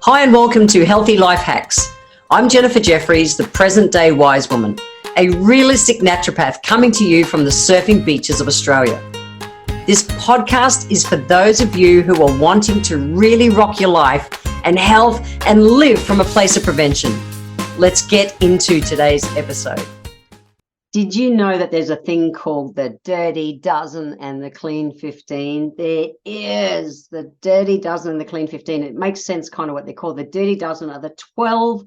Hi and welcome to Healthy Life Hacks. I'm Jennifer Jefferies, the present-day wise woman, a realistic naturopath coming to you from the surfing beaches of Australia. This podcast is for those of you who are wanting to really rock your life and health and live from a place of prevention. Let's get into today's episode. Did you know that there's a thing called the Dirty Dozen and the Clean 15? There is the Dirty Dozen and the Clean 15. It makes sense kind of what they're called. The Dirty Dozen are the 12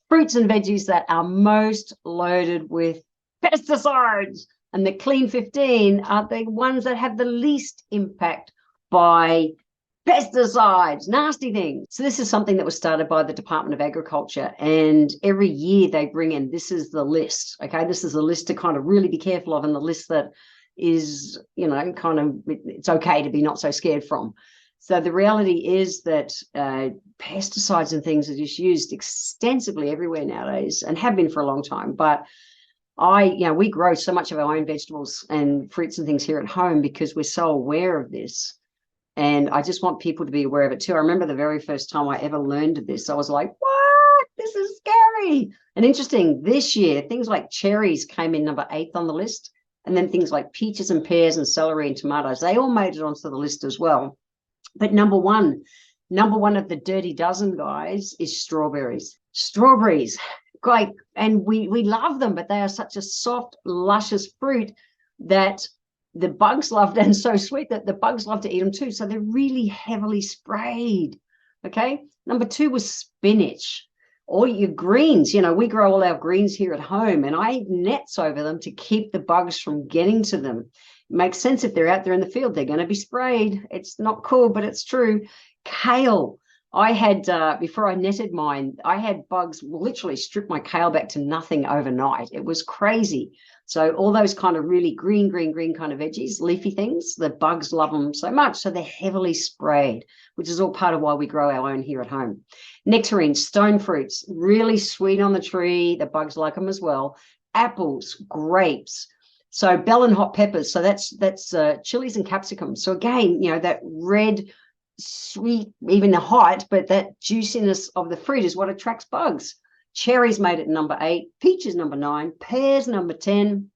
fruits and veggies that are most loaded with pesticides. And the Clean 15 are the ones that have the least impact by pesticides, nasty things. So this is something that was started by the Department of Agriculture, and every year they bring in, this is the list, okay? This is a list to kind of really be careful of, and the list that is, you know, kind of, it's okay to be not so scared from. So the reality is that pesticides and things are just used extensively everywhere nowadays and have been for a long time. But we grow so much of our own vegetables and fruits and things here at home because we're so aware of this. And I just want people to be aware of it too. I remember the very first time I ever learned of this, I was like, what? This is scary. And interesting, this year, things like cherries came in number 8 on the list. And then things like peaches and pears and celery and tomatoes, they all made it onto the list as well. But number one of the Dirty Dozen, guys, is strawberries. Strawberries, great. And we love them, but they are such a soft, luscious fruit that the bugs loved, and so sweet that the bugs love to eat them too. So they're really heavily sprayed. Okay. Number 2 was spinach. All your greens, you know, we grow all our greens here at home, and I nets over them to keep the bugs from getting to them. It makes sense if they're out there in the field, they're going to be sprayed. It's not cool, but it's true. Kale. I had, before I netted mine, I had bugs literally strip my kale back to nothing overnight. It was crazy. So all those kind of really green kind of veggies, leafy things, the bugs love them so much. So they're heavily sprayed, which is all part of why we grow our own here at home. Nectarines, stone fruits, really sweet on the tree. The bugs like them as well. Apples, grapes. So bell and hot peppers. So that's chilies and capsicums. So again, you know, that red, sweet, even the hot, but that juiciness of the fruit is what attracts bugs. Cherries made it number 8, peaches number 9, pears number 10,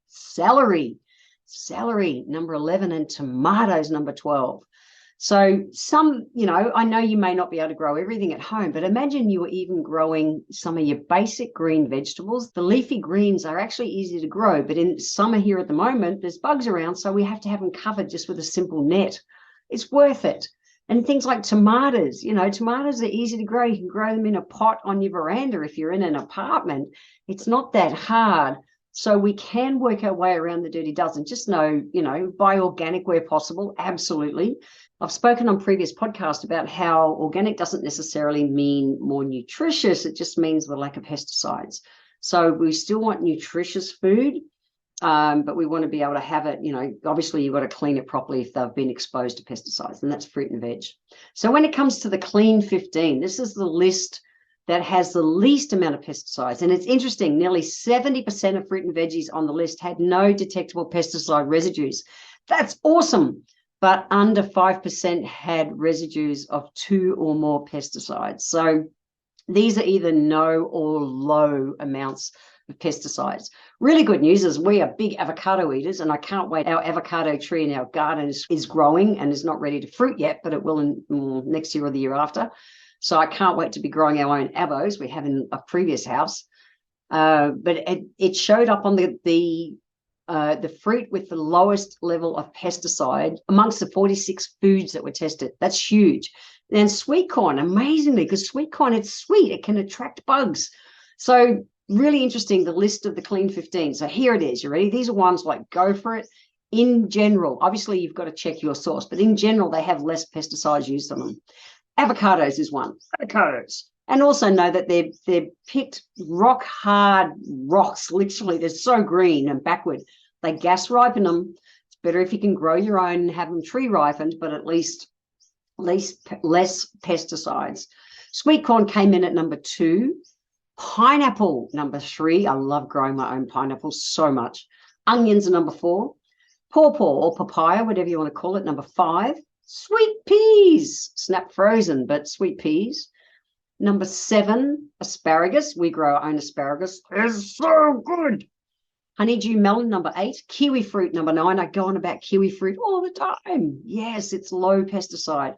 celery number 11, and tomatoes number 12. So some, you know, I know you may not be able to grow everything at home, but imagine you were even growing some of your basic green vegetables. The leafy greens are actually easy to grow, but in summer here at the moment, there's bugs around, so we have to have them covered just with a simple net. It's worth it. And things like tomatoes, you know, tomatoes are easy to grow. You can grow them in a pot on your veranda if you're in an apartment. It's not that hard. So we can work our way around the Dirty Dozen. Just know, you know, buy organic where possible. Absolutely. I've spoken on previous podcasts about how organic doesn't necessarily mean more nutritious. It just means the lack of pesticides. So we still want nutritious food. But we want to be able to have it, you know, obviously you've got to clean it properly if they've been exposed to pesticides, and that's fruit and veg. So when it comes to the Clean 15, this is the list that has the least amount of pesticides. And it's interesting, nearly 70% of fruit and veggies on the list had no detectable pesticide residues. That's awesome. But under 5% had residues of 2 or more pesticides. So these are either no or low amounts of pesticides. Really good news is we are big avocado eaters, and I can't wait. Our avocado tree in our garden is growing and is not ready to fruit yet, but it will in next year or the year after. So I can't wait to be growing our own avos. We have in a previous house, but it showed up on the fruit with the lowest level of pesticide amongst the 46 foods that were tested. That's huge. And sweet corn, amazingly, because sweet corn, it's sweet, it can attract bugs. So really interesting, the list of the Clean 15. So here it is. You ready? These are ones like go for it. In general, obviously you've got to check your source, but in general, they have less pesticides used on them. Avocados is one. Avocados. And also know that they're picked rock hard rocks. Literally, they're so green and backward. They gas ripen them. It's better if you can grow your own and have them tree ripened, but at least less pesticides. Sweet corn came in at number 2. Pineapple, number 3. I love growing my own pineapples so much. Onions are number 4. Pawpaw or papaya, whatever you want to call it, number 5. Sweet peas, snap frozen, but sweet peas. Number 7, asparagus. We grow our own asparagus. It's so good. Honeydew melon, number 8. Kiwi fruit, number 9. I go on about kiwi fruit all the time. Yes, it's low pesticide.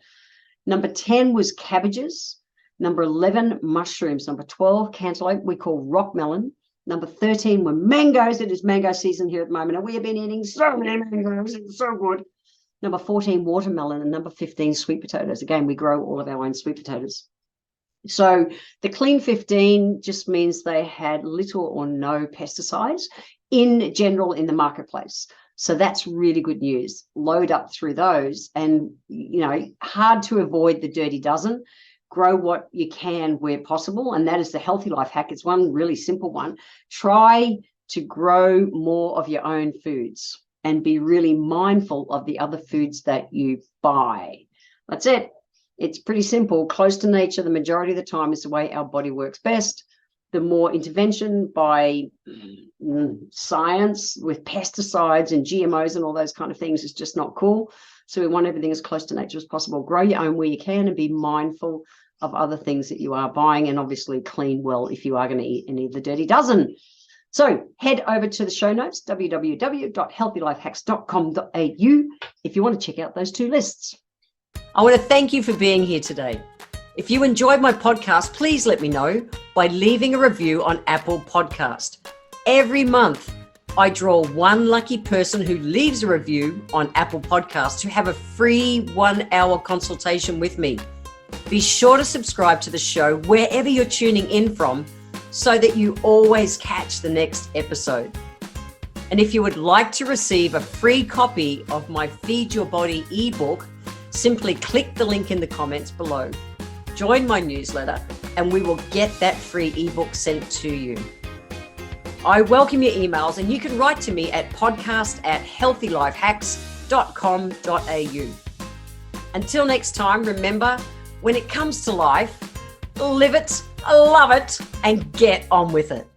Number 10 was cabbages. Number 11, mushrooms. Number 12, cantaloupe, we call rock melon. Number 13 were mangoes. It is mango season here at the moment, and we have been eating so many mangoes. It's so good. Number 14, watermelon, and number 15, sweet potatoes. Again, we grow all of our own sweet potatoes. So the clean 15 just means they had little or no pesticides in general in the marketplace. So that's really good news. Load up through those, and, hard to avoid the dirty dozen. Grow what you can where possible, and that is the healthy life hack. It's one really simple one. Try to grow more of your own foods and be really mindful of the other foods that you buy. That's it. It's pretty simple. Close to nature the majority of the time is the way our body works best. The more intervention by science with pesticides and GMOs and all those kind of things is just not cool. So we want everything as close to nature as possible. Grow your own where you can and be mindful of other things that you are buying, and obviously clean well if you are going to eat any of the dirty dozen. So head over to the show notes, www.healthylifehacks.com.au, if you want to check out those 2 lists. I want to thank you for being here today. If you enjoyed my podcast, please let me know by leaving a review on Apple Podcast. Every month, I draw one lucky person who leaves a review on Apple Podcasts to have a free 1-hour consultation with me. Be sure to subscribe to the show wherever you're tuning in from so that you always catch the next episode. And if you would like to receive a free copy of my Feed Your Body ebook, simply click the link in the comments below. Join my newsletter and we will get that free ebook sent to you. I welcome your emails, and you can write to me at podcast@healthylifehacks.com.au. Until next time, remember, when it comes to life, live it, love it, and get on with it.